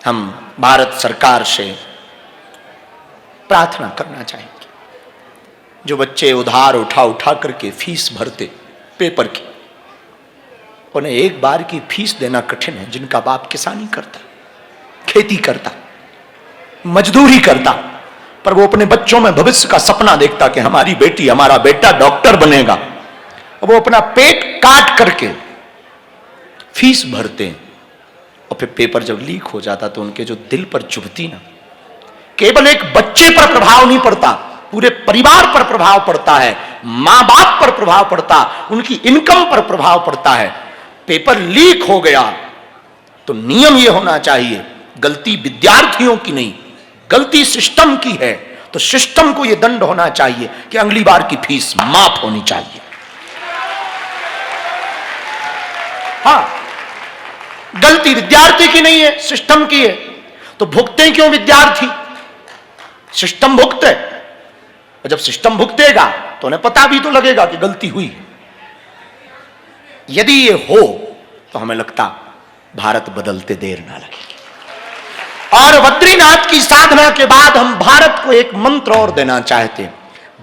हम भारत सरकार से प्रार्थना करना चाहेंगे, जो बच्चे उधार उठा उठा करके फीस भरते पेपर की, उन्हें एक बार की फीस देना कठिन है। जिनका बाप किसानी करता, खेती करता, मजदूरी करता, पर वो अपने बच्चों में भविष्य का सपना देखता कि हमारी बेटी हमारा बेटा डॉक्टर बनेगा, वो अपना पेट काट करके फीस भरते हैं। और फिर पेपर जब लीक हो जाता तो उनके जो दिल पर चुभती ना, केवल एक बच्चे पर प्रभाव नहीं पड़ता, पूरे परिवार पर प्रभाव पड़ता है, मां बाप पर प्रभाव पड़ता, उनकी इनकम पर प्रभाव पड़ता है। पेपर लीक हो गया तो नियम यह होना चाहिए, गलती विद्यार्थियों की नहीं, गलती सिस्टम की है, तो सिस्टम को यह दंड होना चाहिए कि अगली बार की फीस माफ होनी चाहिए। हाँ, गलती विद्यार्थी की नहीं है, सिस्टम की है, तो भुगते क्यों विद्यार्थी? सिस्टम भुगते, और जब सिस्टम भुगतेगा तो उन्हें पता भी तो लगेगा कि गलती हुई। यदि ये हो तो हमें लगता भारत बदलते देर ना लगेगी। और बद्रीनाथ की साधना के बाद हम भारत को एक मंत्र और देना चाहते हैं,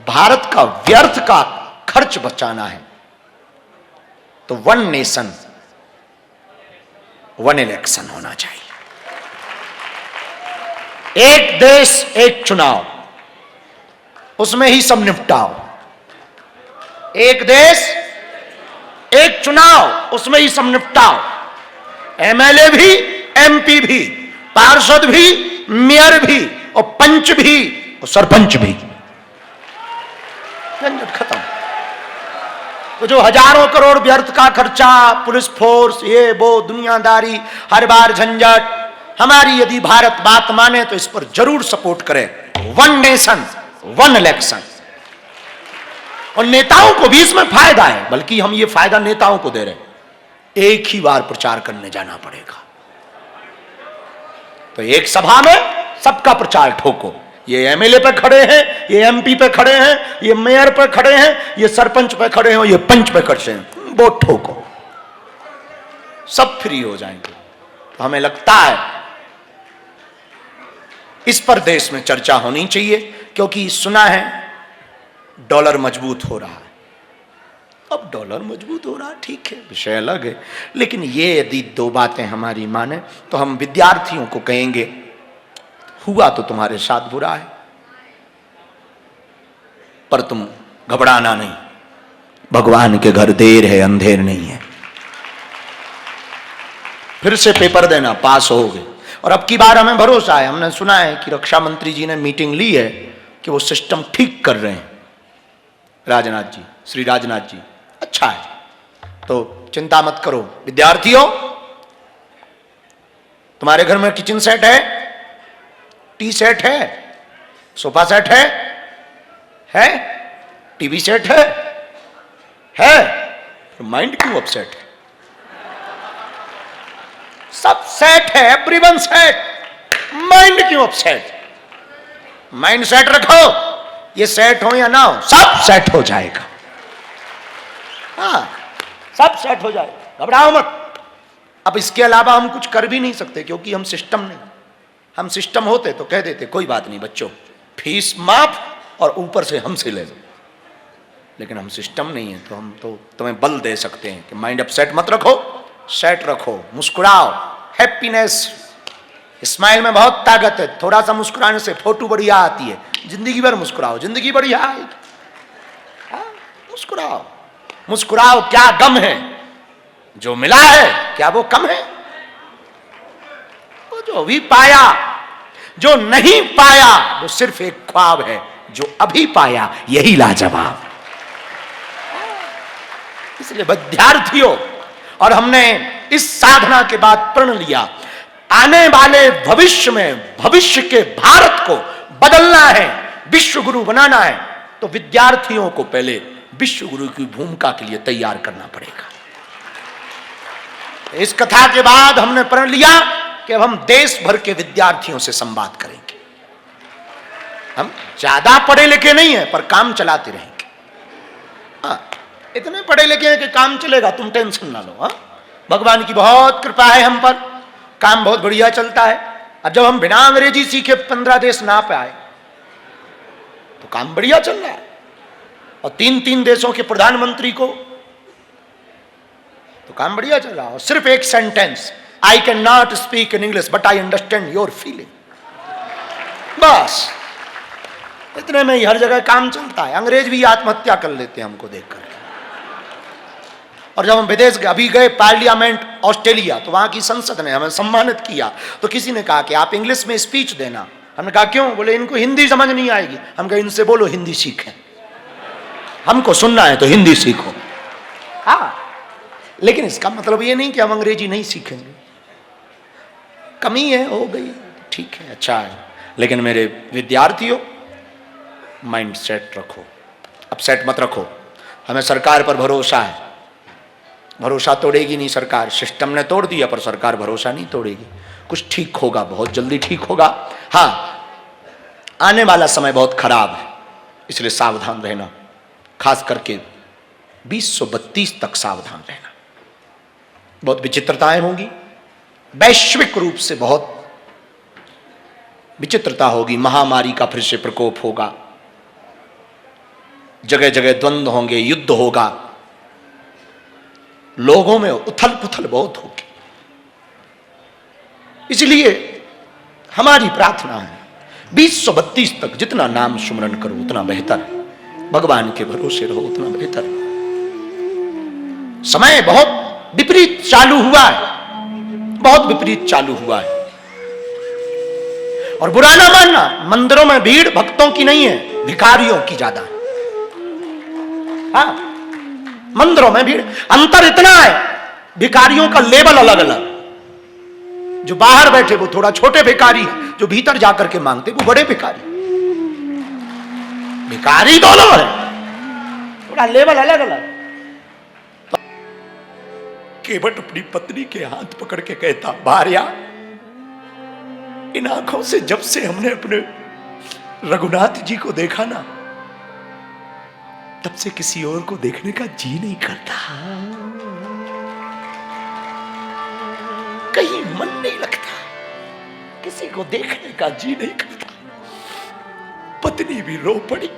भारत का व्यर्थ का खर्च बचाना है तो 1 नेशन 1 इलेक्शन होना चाहिए। एक देश एक चुनाव, उसमें ही सब निपटाओ। एक देश एक चुनाव, उसमें ही सब निपटाओ। एमएलए भी, एमपी भी, पार्षद भी, मेयर भी, और पंच भी, और सरपंच भी। झंझट खत्म। तो जो हजारों करोड़ व्यर्थ का खर्चा, पुलिस फोर्स, ये वो दुनियादारी, हर बार झंझट, हमारी यदि भारत बात माने तो इस पर जरूर सपोर्ट करे। 1 नेशन 1 इलेक्शन। और नेताओं को भी इसमें फायदा है, बल्कि हम ये फायदा नेताओं को दे रहे हैं, एक ही बार प्रचार करने जाना पड़ेगा। तो एक सभा में सबका प्रचार ठोको। ये एमएलए पे खड़े हैं, ये एमपी पे खड़े हैं, ये मेयर पे खड़े हैं, ये सरपंच पे खड़े हैं, ये पंच पे खड़े हैं, वोट ठोको, सब फ्री हो जाएंगे। तो हमें लगता है इस पर देश में चर्चा होनी चाहिए, क्योंकि सुना है डॉलर मजबूत हो रहा है। अब डॉलर मजबूत हो रहा है, ठीक है, विषय अलग है, लेकिन ये यदि 2 बातें हमारी माने तो हम विद्यार्थियों को कहेंगे, हुआ तो तुम्हारे साथ बुरा है, पर तुम घबराना नहीं, भगवान के घर देर है अंधेर नहीं है। फिर से पेपर देना, पास हो गए। और अब की बार हमें भरोसा है, हमने सुना है कि रक्षा मंत्री जी ने मीटिंग ली है कि वो सिस्टम ठीक कर रहे हैं, राजनाथ जी, श्री राजनाथ जी, अच्छा है। तो चिंता मत करो विद्यार्थियों, तुम्हारे घर में किचन सेट है, टी सेट है, सोफा सेट है, टीवी सेट है, तो माइंड क्यों अपसेट है? सब सेट है, एवरीवन सेट, माइंड क्यों अपसेट? माइंड सेट रखो, ये सेट हो या ना हो, सब सेट हो जाएगा। हाँ, सब सेट हो जाएगा, घबराओ मत। अब इसके अलावा हम कुछ कर भी नहीं सकते, क्योंकि हम सिस्टम नहीं। हम सिस्टम होते तो कह देते कोई बात नहीं बच्चों, फीस माफ और ऊपर से हमसे ले लो, लेकिन हम सिस्टम नहीं है, तो हम तो तुम्हें बल दे सकते हैं कि माइंड अपसेट मत रखो, सेट रखो, मुस्कुराओ, हैप्पीनेस, स्माइल में बहुत ताकत है। थोड़ा सा मुस्कुराने से फोटो बढ़िया आती है, जिंदगी भर मुस्कुराओ, जिंदगी बढ़िया आएगी। मुस्कुराओ, मुस्कुराओ, क्या गम है, जो मिला है क्या वो कम है? वो जो भी पाया, जो नहीं पाया वो सिर्फ एक ख्वाब है, जो अभी पाया यही लाजवाब। इसलिए विद्यार्थियों, और हमने इस साधना के बाद प्रण लिया, आने वाले भविष्य में भविष्य के भारत को बदलना है, विश्व गुरु बनाना है, तो विद्यार्थियों को पहले विश्व गुरु की भूमिका के लिए तैयार करना पड़ेगा। इस कथा के बाद हमने प्रण लिया कि अब हम देश भर के विद्यार्थियों से संवाद करेंगे। हम ज्यादा पढ़े लिखे नहीं है, पर काम चलाते रहेंगे। हाँ, इतने पढ़े लिखे हैं कि काम चलेगा, तुम टेंशन ना लो। हाँ, भगवान की बहुत कृपा है हम पर, काम बहुत बढ़िया चलता है। अब जब हम बिना अंग्रेजी सीखे 15 देश ना पे आए तो काम बढ़िया चल रहा है। और 3-3 देशों के प्रधानमंत्री को तो काम बढ़िया चल रहा है। और सिर्फ एक sentence, I can not speak in English but I understand your feeling, बस इतने में ही हर जगह काम चलता है। अंग्रेज भी आत्महत्या कर लेते हैं हमको देखकर। और जब हम विदेश अभी गए पार्लियामेंट ऑस्ट्रेलिया, तो वहां की संसद ने हमें सम्मानित किया, तो किसी ने कहा कि आप इंग्लिश में स्पीच देना। हमने कहा क्यों? बोले इनको हिंदी समझ नहीं आएगी। हम कहे इनसे बोलो हिंदी सीखें, हमको सुनना है तो हिंदी सीखो। हाँ, लेकिन इसका मतलब ये नहीं कि हम अंग्रेजी नहीं सीखेंगे, कमी है, हो गई, ठीक है, अच्छा है। लेकिन मेरे विद्यार्थियों, माइंड सेट रखो, अपसेट मत रखो। हमें सरकार पर भरोसा है, भरोसा तोड़ेगी नहीं सरकार। सिस्टम ने तोड़ दिया पर सरकार भरोसा नहीं तोड़ेगी। कुछ ठीक होगा, बहुत जल्दी ठीक होगा। हाँ, आने वाला समय बहुत खराब है, इसलिए सावधान रहना, खास करके 2032 तक सावधान रहना। बहुत विचित्रताएं होंगी, वैश्विक रूप से बहुत विचित्रता होगी। महामारी का फिर से प्रकोप होगा, जगह जगह द्वंद्व होंगे, युद्ध होगा, लोगों में उथल पुथल बहुत होगी। इसलिए हमारी प्रार्थना है 2032 तक जितना नाम सुमरन करो उतना बेहतर, भगवान के भरोसे रहो उतना बेहतर। समय बहुत विपरीत चालू हुआ है, बहुत विपरीत चालू हुआ है। और बुरा ना मानना, मंदिरों में भीड़ भक्तों की नहीं है, भिखारियों की ज्यादा है। हाँ, मंदिरों में भीड़, अंतर इतना है, भिखारियों का लेवल अलग अलग। जो बाहर बैठे वो थोड़ा छोटे भिखारी, जो भीतर जाकर के मांगते वो बड़े भिखारी। भिखारी दोनों है, थोड़ा लेवल अलग अलग। केवट अपनी पत्नी के हाथ पकड़ के कहता, भार्या, इन आंखों से जब से हमने अपने रघुनाथ जी को देखा ना, तब से किसी और को देखने का जी नहीं करता, कहीं मन नहीं लगता, किसी को देखने का जी नहीं करता। पत्नी भी रो पड़ी।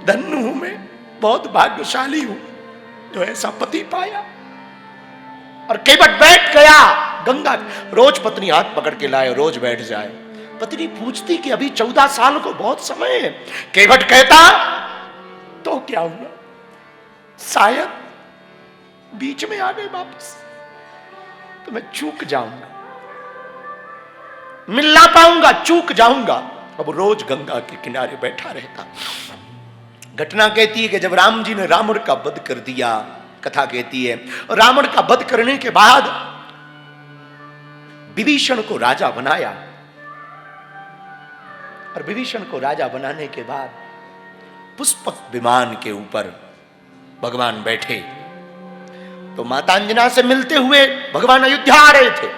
धन्य हूं मैं, बहुत भाग्यशाली हूं जो ऐसा पति पाया। और केवट बैठ गया गंगा, रोज पत्नी हाथ पकड़ के लाए, रोज बैठ जाए। पत्नी पूछती कि अभी 14 साल को बहुत समय है। केवट कहता, तो क्या हुआ, शायद बीच में आ गए वापस तो मैं चूक जाऊंगा, मिल ना पाऊंगा, चूक जाऊंगा। अब रोज गंगा के किनारे बैठा रहता। घटना कहती है कि जब राम जी ने रावण का वध कर दिया, कथा कहती है, रावण का वध करने के बाद विभीषण को राजा बनाया। और विभीषण को राजा बनाने के बाद पुष्पक विमान के ऊपर भगवान बैठे, तो माता अंजना से मिलते हुए भगवान अयोध्या आ रहे थे।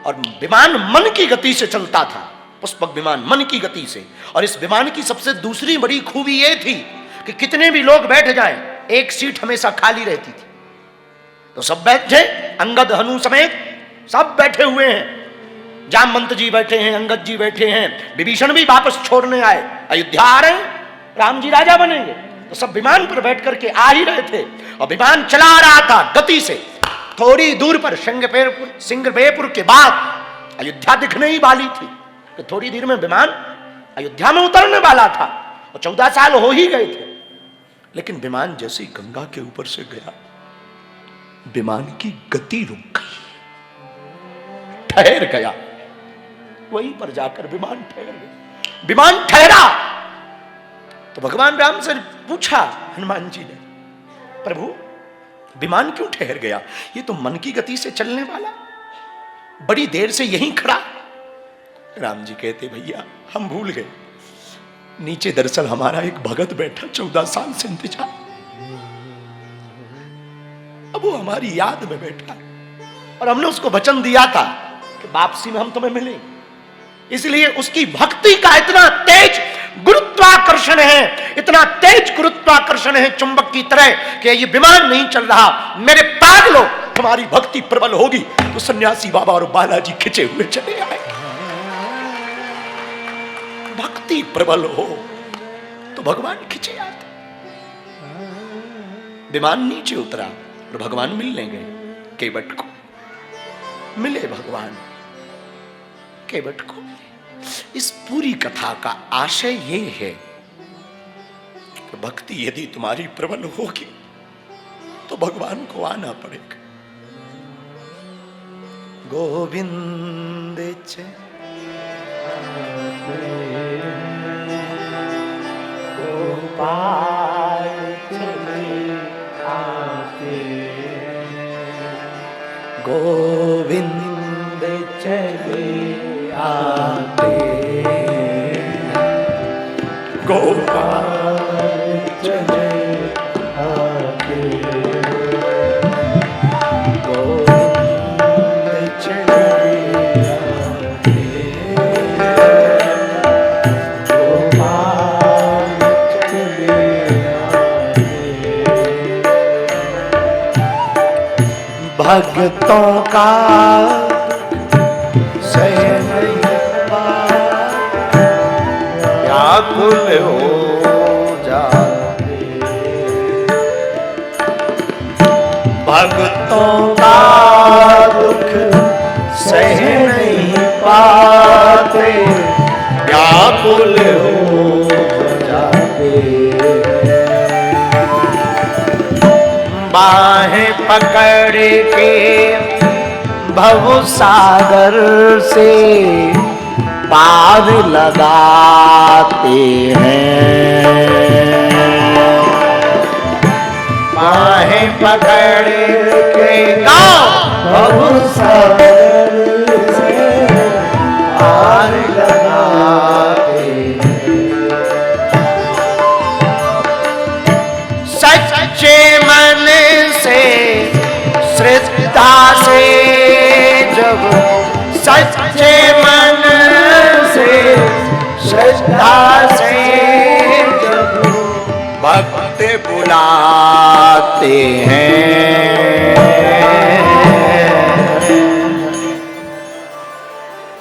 और विमान मन की गति से चलता था, पुष्पक विमान मन की गति से। और इस विमान की सबसे दूसरी बड़ी खूबी यह थी कि कितने भी लोग बैठ जाएं, एक सीट हमेशा खाली रहती थी। तो सब बैठे, अंगद हनु समेत सब बैठे हुए हैं। जामवंत जी बैठे हैं, अंगद जी बैठे हैं, विभीषण भी वापस छोड़ने आए, अयोध्या आ रहे हैं, राम जी राजा बनेंगे। तो सब विमान पर बैठ करके आ ही रहे थे। और विमान चला रहा था गति से। थोड़ी दूर पर सिंगरबेपुर के बाद अयोध्या दिखने ही वाली थी कि थोड़ी देर में विमान अयोध्या में उतरने वाला था। और 14 साल हो ही गए थे। लेकिन विमान जैसे गंगा के ऊपर से गया, विमान की गति रुक गई, ठहर गया। वहीं पर जाकर विमान ठहर गया। विमान ठहरा तो भगवान राम से पूछा हनुमान जी ने, प्रभु विमान क्यों ठहर गया? ये तो मन की गति से चलने वाला, बड़ी देर से यहीं खड़ा। राम जी कहते, भैया हम भूल गए, नीचे दरअसल हमारा एक भगत बैठा 14 साल से इंतजार, अब वो हमारी याद में बैठा और हमने उसको वचन दिया था कि वापसी में हम तुम्हें मिलेंगे। इसलिए उसकी भक्ति का इतना तेज गुरुत्वाकर्षण है, इतना तेज गुरुत्वाकर्षण है चुंबक की तरह कि ये विमान नहीं चल रहा। मेरे पागलों, तुम्हारी भक्ति प्रबल होगी तो सन्यासी बाबा और बालाजी खिंचे हुए चले आए। भक्ति प्रबल हो तो भगवान खिंचे आते। विमान नीचे उतरा और भगवान मिलने गए केवट को। मिले भगवान केवट को। इस पूरी कथा का आशय ये है कि भक्ति यदि तुम्हारी प्रबल होगी तो भगवान को आना पड़ेगा। गोविंद च गोपाल चले आते, गोविंद चले आते, गोपाल चले आते, गोविंद चले आते, गोपाल चले आते। भक्तों का व्याकुल हो जाते, भक्तों का दुख सह नहीं पाते, व्याकुल हो जाते। बाहें पकड़ के भव सागर से पार लगाते हैं, बाहें पकड़ के भव सागर से पार लगाते हैं। सच्चे मन से श्रद्धा से जब, सच्चे मन से श्रद्धा से जब भक्त बुलाते हैं,